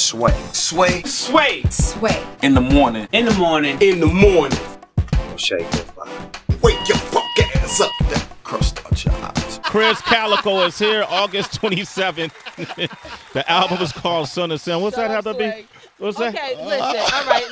Sway. Sway. Sway. Sway. In the morning. In the morning. In the morning. Shake your body. Wake your punk ass up. Crust out your eyes. Krizz Kaliko is here August 27th. The album is called Son of Sam. What's that have to be? What's that? Okay, listen. All right,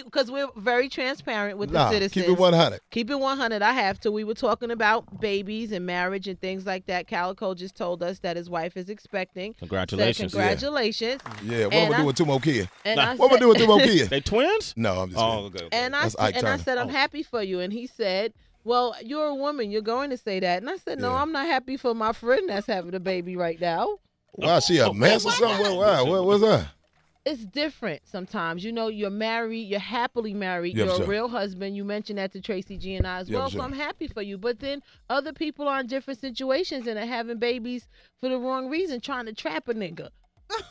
because we're very transparent with the citizens. Keep it 100. Keep it 100. I have to. We were talking about babies and marriage and things like that. Calico just told us that his wife is expecting. Congratulations. Said congratulations. Yeah, what we do with two more kids? And What we do with two more kids? They twins? No, I'm just kidding. Okay. And I said, I'm happy for you. And he said, well, you're a woman. You're going to say that. And I said, no, I'm not happy for my friend that's having a baby right now. Why, she a mess or something? Why? What's that? It's different sometimes. You know, you're married. You're happily married. Yeah, you're sure. a real husband. You mentioned that to Tracy G and I as well. sure. So I'm happy for you. But then other people are in different situations and are having babies for the wrong reason, trying to trap a nigga.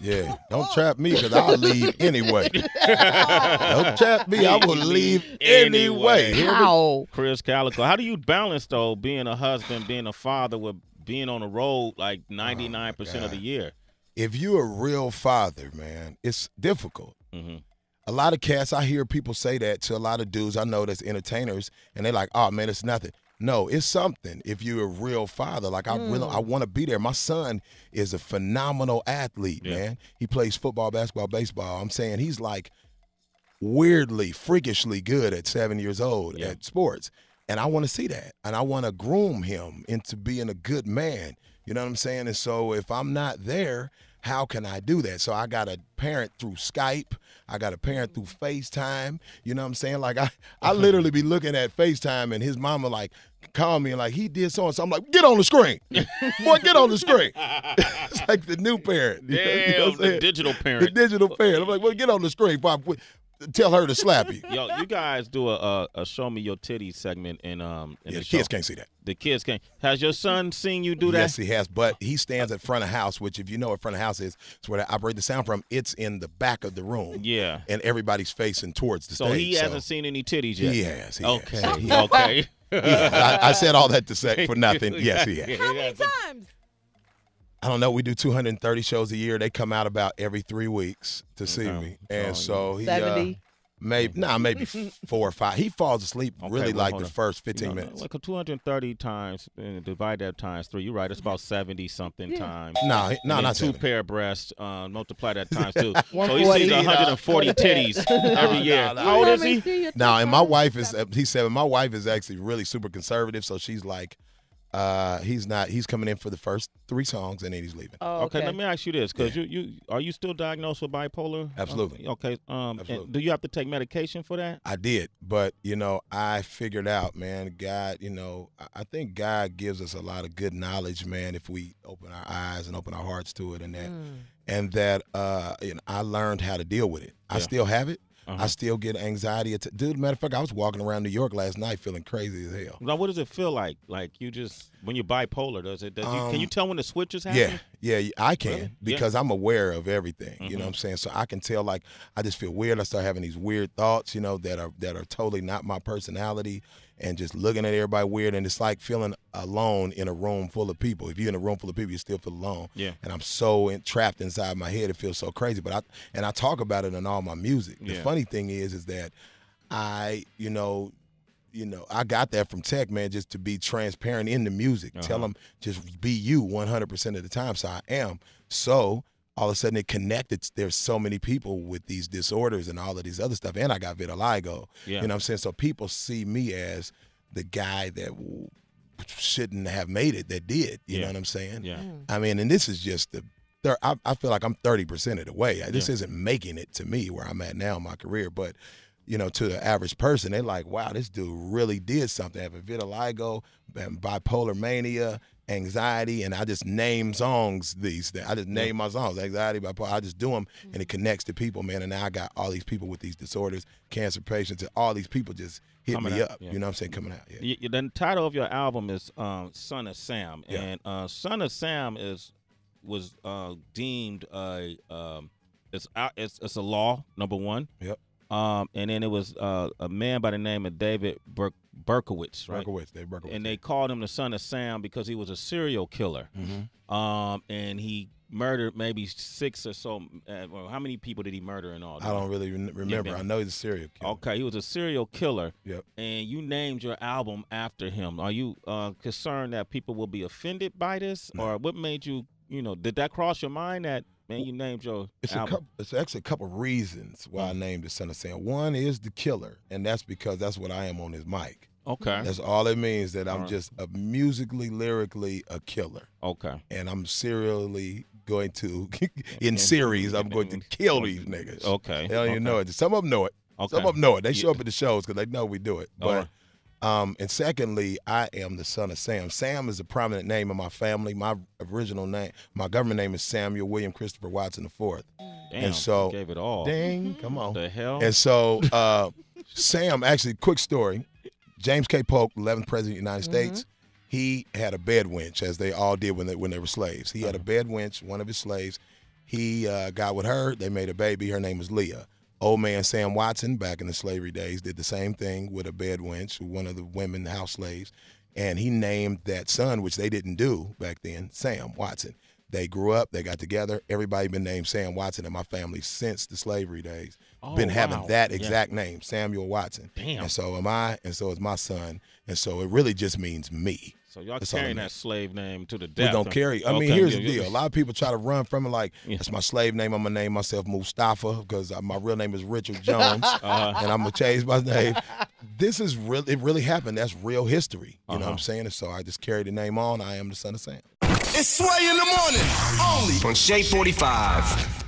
Yeah, don't trap me because I'll leave anyway. Don't trap me, I will leave anyway. How? Krizz Kaliko. How do you balance, though, being a husband, being a father, with being on the road like 99% of the year? If you're a real father, man, it's difficult. Mm-hmm. A lot of cats, I hear people say that to a lot of dudes I know that's entertainers, and they're like, oh, man, it's nothing. No, it's something if you're a real father. Like, I want to be there. My son is a phenomenal athlete, man. He plays football, basketball, baseball. I'm saying he's like weirdly, freakishly good at 7 years old at sports. And I want to see that. And I want to groom him into being a good man. You know what I'm saying? And so if I'm not there, how can I do that? So I got to parent through Skype. I got to parent through FaceTime. You know what I'm saying? Like, I literally be looking at FaceTime and his mama, like, call me and, like, he did so-and-so. I'm like, get on the screen. Boy, get on the screen. It's like the new parent. Damn, the digital parent. The digital parent. I'm like, well, get on the screen. Tell her to slap you. Yo, you guys do a show me your titties segment in the show. Kids can't see that. The kids can't. Has your son seen you do that? Yes, he has, but he stands at front of house, which if you know what front of house is, it's where they operate the sound from. It's in the back of the room. Yeah. And everybody's facing towards the stage. So he hasn't seen any titties yet? He has. Okay. Has. Okay. I said all that to say for nothing. Yes, he has. How many times? I don't know. We do 230 shows a year. They come out about every 3 weeks to see me. And so he 70. maybe 4 or 5. He falls asleep really like the first 15 minutes. Like 230 times, divide that times 3. You're right. It's about 70-something times. No, not 2 70. pair of breasts, multiply that times 2. So he sees 140 titties every year. How old is he? No, and my wife is, he's 7. My wife is actually really super conservative, so she's like, he's coming in for the first 3 songs and then he's leaving. Oh, Okay, let me ask you this, because are you still diagnosed with bipolar? Absolutely. Okay. Absolutely. And do you have to take medication for that? I did, but, I figured out, man, God, I think God gives us a lot of good knowledge, man, if we open our eyes and open our hearts to it and that I learned how to deal with it. I still have it. I still get anxiety. Dude, matter of fact, I was walking around New York last night feeling crazy as hell. Now, what does it feel like? Like you just, when you're bipolar, can you tell when the switch is happening? Yeah, I can Really? because I'm aware of everything. You know what I'm saying? So I can tell, like, I just feel weird. I start having these weird thoughts, that are totally not my personality, and just looking at everybody weird. And it's like feeling alone in a room full of people. If you're in a room full of people, you still feel alone. Yeah. And I'm so trapped inside my head. It feels so crazy. But I talk about it in all my music. The funny thing is that I got that from Tech, man, just to be transparent in the music. Tell them just be you 100% of the time. So I am. So all of a sudden it connected. There's so many people with these disorders and all of these other stuff. And I got vitiligo. Yeah. You know what I'm saying? So people see me as the guy that shouldn't have made it that did. You know what I'm saying? Yeah. I mean, and this is just I feel like I'm 30% of the way. This isn't making it to me where I'm at now in my career. But, to the average person, they're like, wow, this dude really did something. Having vitiligo, bipolar mania, anxiety, and I just name songs these things. I just name my songs, anxiety, bipolar. I just do them, and it connects to people, man. And now I got all these people with these disorders, cancer patients, and all these people just hit me up. You know what I'm saying? Coming out. Yeah. The title of your album is Son of Sam, and Son of Sam was deemed it's a law, number one. Yep. And then it was a man by the name of David Berkowitz, right? Dave Berkowitz. And they called him the Son of Sam because he was a serial killer. And he murdered maybe 6 or so. Well, how many people did he murder in all? I don't really remember. I know he's a serial killer. Okay, he was a serial killer. Yep. And you named your album after him. Are you concerned that people will be offended by this? No. Or what made you, did that cross your mind that, man, you named your album? It's actually a couple reasons why I named it Son of Sam. One is the killer, and that's because that's what I am on his mic. Okay. That's all it means, that I'm just musically, lyrically a killer. Okay. And I'm serially going to, in series, I'm going to kill these niggas. Okay. They don't even know it. Some of them know it. Okay. Some of them know it. They show up at the shows because they know we do it. But, and secondly, I am the son of Sam. Sam is a prominent name in my family. My original name, my government name is Samuel William Christopher Watson IV. Damn, and so, gave it all. Dang, come on. The hell? And so, Sam, actually, quick story. James K. Polk, 11th President of the United States, he had a bed wench, as they all did when they were slaves. He had a bed wench, one of his slaves. He got with her. They made a baby. Her name was Leah. Old man Sam Watson, back in the slavery days, did the same thing with a bed wench, one of the women house slaves. And he named that son, which they didn't do back then, Sam Watson. They grew up. They got together. Everybody been named Sam Watson in my family since the slavery days. Been having that exact name, Samuel Watson. Damn. And so am I, and so is my son. And so it really just means me. So y'all carrying that slave name to the death. We're going to carry. I mean, here's the deal. A lot of people try to run from it like, that's my slave name. I'm going to name myself Mustafa because my real name is Richard Jones. And I'm going to change my name. This is real. It really happened. That's real history. You know what I'm saying? And so I just carry the name on. I am the son of Sam. It's Sway in the morning, only on Shade 45.